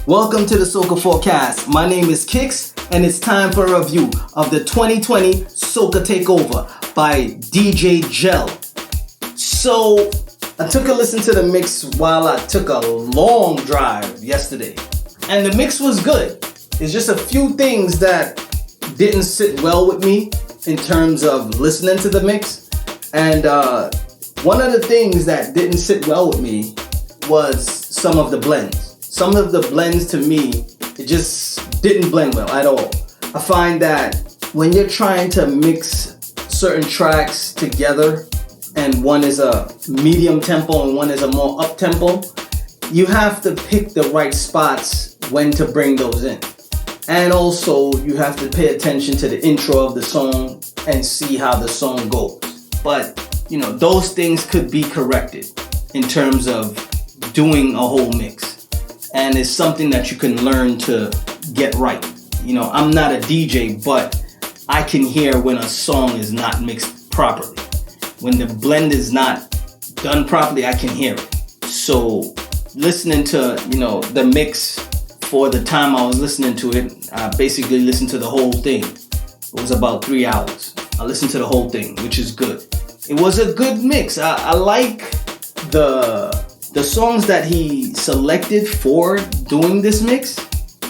Welcome to the SocaForecast. My name is Kix, and it's time for a review of the 2020 Soca Takeover by DJ JEL. So, I took a listen to the mix while I took a long drive yesterday, and the mix was good. It's just a few things that didn't sit well with me in terms of listening to the mix, and one of the things that didn't sit well with me was some of the blends. Some of the blends to me, it just didn't blend well at all. I find that when you're trying to mix certain tracks together, and one is a medium tempo and one is a more up tempo, you have to pick the right spots when to bring those in. And also you have to pay attention to the intro of the song and see how the song goes. But those things could be corrected in terms of doing a whole mix. And it's something that you can learn to get right. I'm not a DJ, but I can hear when a song is not mixed properly. When the blend is not done properly, I can hear it. So listening to, the mix for the time I was listening to it, I basically listened to the whole thing. It was about 3 hours. I listened to the whole thing, which is good. It was a good mix. I like the songs that he selected for doing this mix.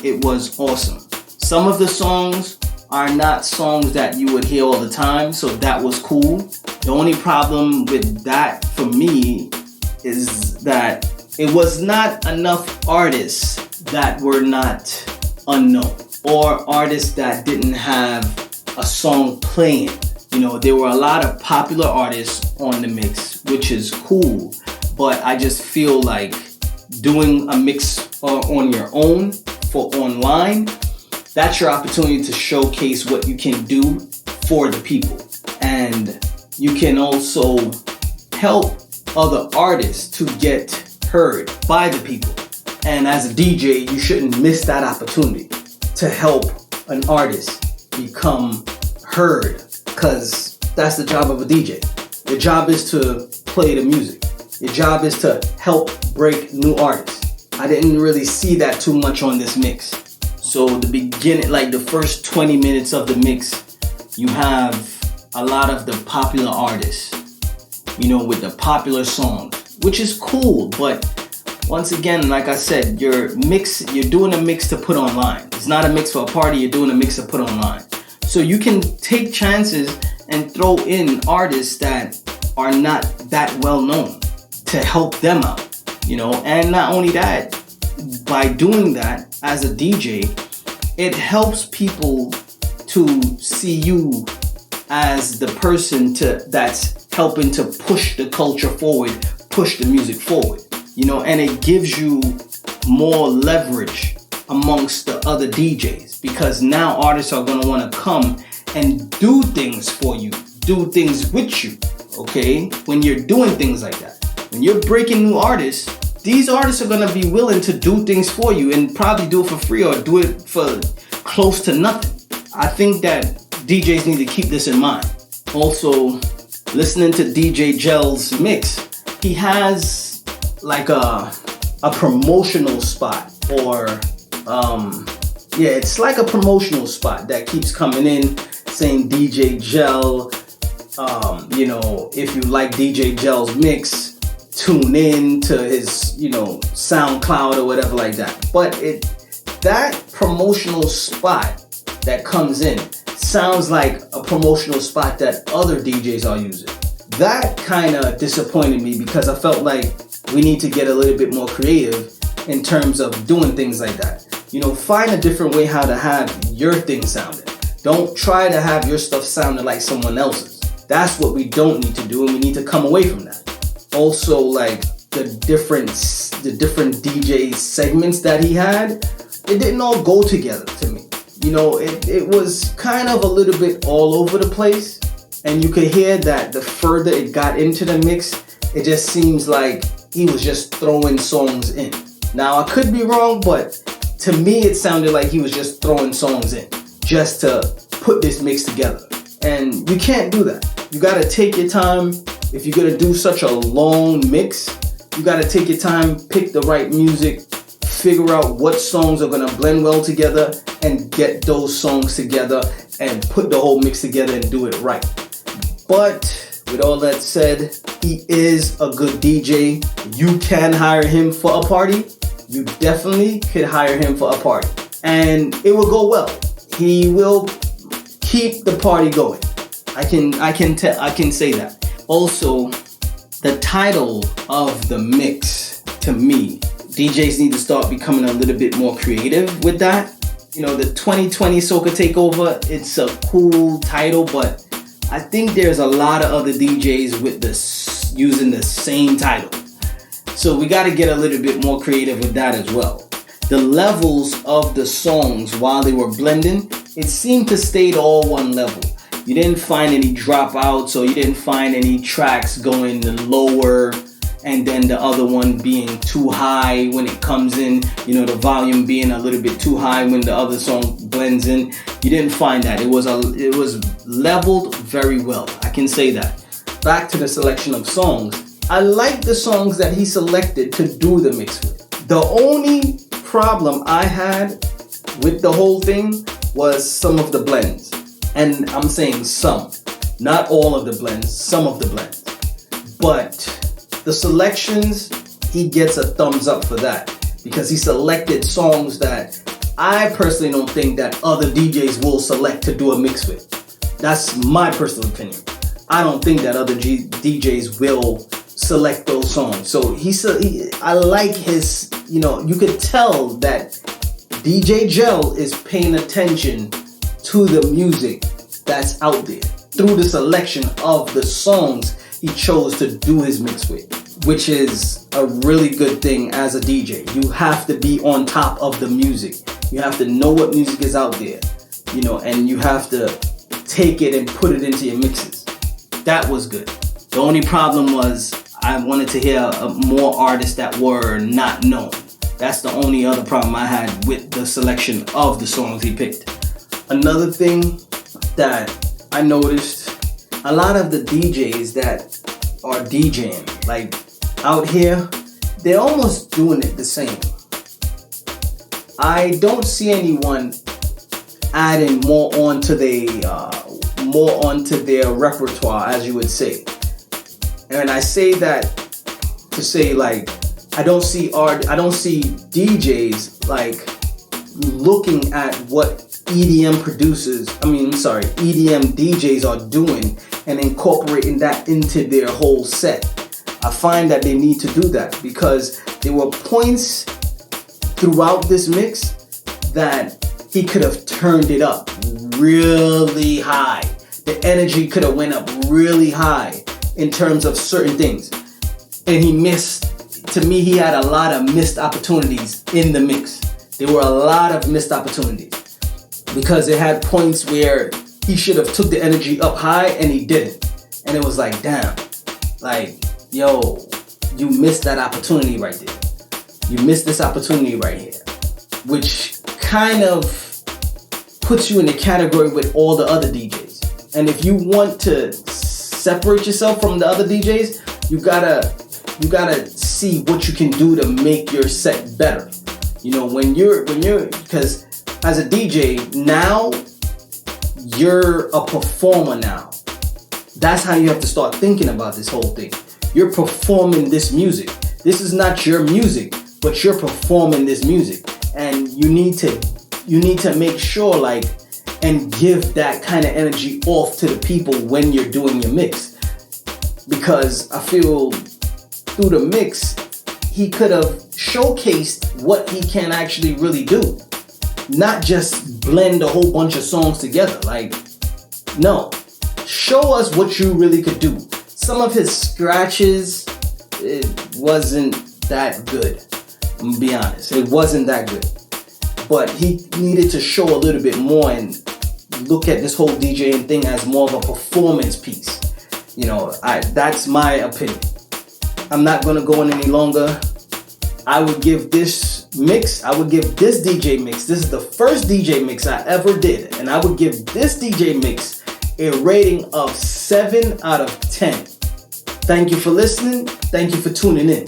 It was awesome. Some of the songs are not songs that you would hear all the time, so that was cool. The only problem with that for me is that it was not enough artists that were not unknown, or artists that didn't have a song playing. There were a lot of popular artists on the mix, which is cool. But I just feel like doing a mix on your own for online, that's your opportunity to showcase what you can do for the people. And you can also help other artists to get heard by the people. And as a DJ, you shouldn't miss that opportunity to help an artist become heard, because that's the job of a DJ. Your job is to play the music. Your job is to help break new artists. I didn't really see that too much on this mix. So the beginning, like the first 20 minutes of the mix, you have a lot of the popular artists, with the popular songs, which is cool. But once again, like I said, you're doing a mix to put online. It's not a mix for a party, you're doing a mix to put online. So you can take chances and throw in artists that are not that well known, to help them out, and not only that, by doing that as a DJ, it helps people to see you as the person that's helping to push the culture forward, push the music forward, and it gives you more leverage amongst the other DJs, because now artists are going to want to come and do things for you, do things with you, okay? When you're doing things like that. When you're breaking new artists, these artists are going to be willing to do things for you and probably do it for free or do it for close to nothing. I think that DJs need to keep this in mind. Also, listening to DJ JEL's mix, he has like a promotional spot, or it's like a promotional spot that keeps coming in saying DJ JEL, if you like DJ JEL's mix, tune in to his, SoundCloud or whatever like that. But that promotional spot that comes in sounds like a promotional spot that other DJs are using. That kind of disappointed me, because I felt like we need to get a little bit more creative in terms of doing things like that. Find a different way how to have your thing sounding. Don't try to have your stuff sounding like someone else's. That's what we don't need to do, and we need to come away from that. Also, like the different DJ segments that he had, it didn't all go together to me. It was kind of a little bit all over the place, and you could hear that the further it got into the mix, it just seems like he was just throwing songs in. Now, I could be wrong, but to me it sounded like he was just throwing songs in just to put this mix together. And you can't do that. you gotta take your time. If you're gonna do such a long mix, you gotta take your time, pick the right music, figure out what songs are gonna blend well together, and get those songs together and put the whole mix together and do it right. But with all that said, he is a good DJ. You can hire him for a party. You definitely could hire him for a party, and it will go well. He will keep the party going. I can say that. Also, the title of the mix, to me, DJs need to start becoming a little bit more creative with that. You know, the 2020 Soca Takeover, it's a cool title, but I think there's a lot of other DJs with this using the same title. So we got to get a little bit more creative with that as well. The levels of the songs while they were blending, it seemed to stay all one level. You didn't find any dropouts, or you didn't find any tracks going lower and then the other one being too high when it comes in, you know, the volume being a little bit too high when the other song blends in. You didn't find that. It was leveled very well. I can say that. Back to the selection of songs. I like the songs that he selected to do the mix with. The only problem I had with the whole thing was some of the blends. And I'm saying some, not all of the blends, some of the blends. But the selections, he gets a thumbs up for that, because he selected songs that I personally don't think that other DJs will select to do a mix with. That's my personal opinion. I don't think that other DJs will select those songs. So I like his, you know, you could tell that DJ JEL is paying attention to the music that's out there through the selection of the songs he chose to do his mix with, which is a really good thing as a DJ. You have to be on top of the music. You have to know what music is out there, you know, and you have to take it and put it into your mixes. That was good. The only problem was I wanted to hear more artists that were not known. That's the only other problem I had with the selection of the songs he picked. Another thing that I noticed, a lot of the DJs that are DJing, like out here, they're almost doing it the same. I don't see anyone adding more onto their repertoire, as you would say. And I say that to say, like, I don't see DJs like looking at what EDM DJs are doing and incorporating that into their whole set. I find that they need to do that, because there were points throughout this mix that he could have turned it up really high. The energy could have went up really high in terms of certain things. And he had a lot of missed opportunities in the mix. There were a lot of missed opportunities, because it had points where he should have took the energy up high and he didn't. And it was like, damn, like, yo, you missed that opportunity right there. You missed this opportunity right here, which kind of puts you in the category with all the other DJs. And if you want to separate yourself from the other DJs, you gotta see what you can do to make your set better. You know, because as a DJ now, you're a performer now. That's how you have to start thinking about this whole thing. You're performing this music. This is not your music, but you're performing this music, and you need to make sure, like, and give that kind of energy off to the people when you're doing your mix. Because I feel through the mix, he could have showcased what he can actually really do. Not just blend a whole bunch of songs together. Like, no. Show us what you really could do. Some of his scratches, it wasn't that good. I'm gonna be honest. It wasn't that good. But he needed to show a little bit more and look at this whole DJing thing as more of a performance piece. You know, that's my opinion. I'm not gonna go on any longer. I would give this DJ mix. This is the first DJ mix I ever did, and I would give this DJ mix a rating of 7 out of 10. Thank you for listening. Thank you for tuning in.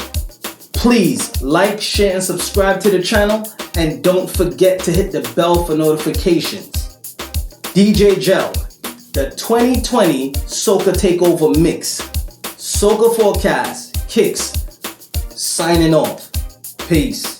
Please like, share, and subscribe to the channel. And don't forget to hit the bell for notifications. DJ JEL, the 2020 Soca Takeover Mix. SocaForecast, Kicks, signing off. Peace.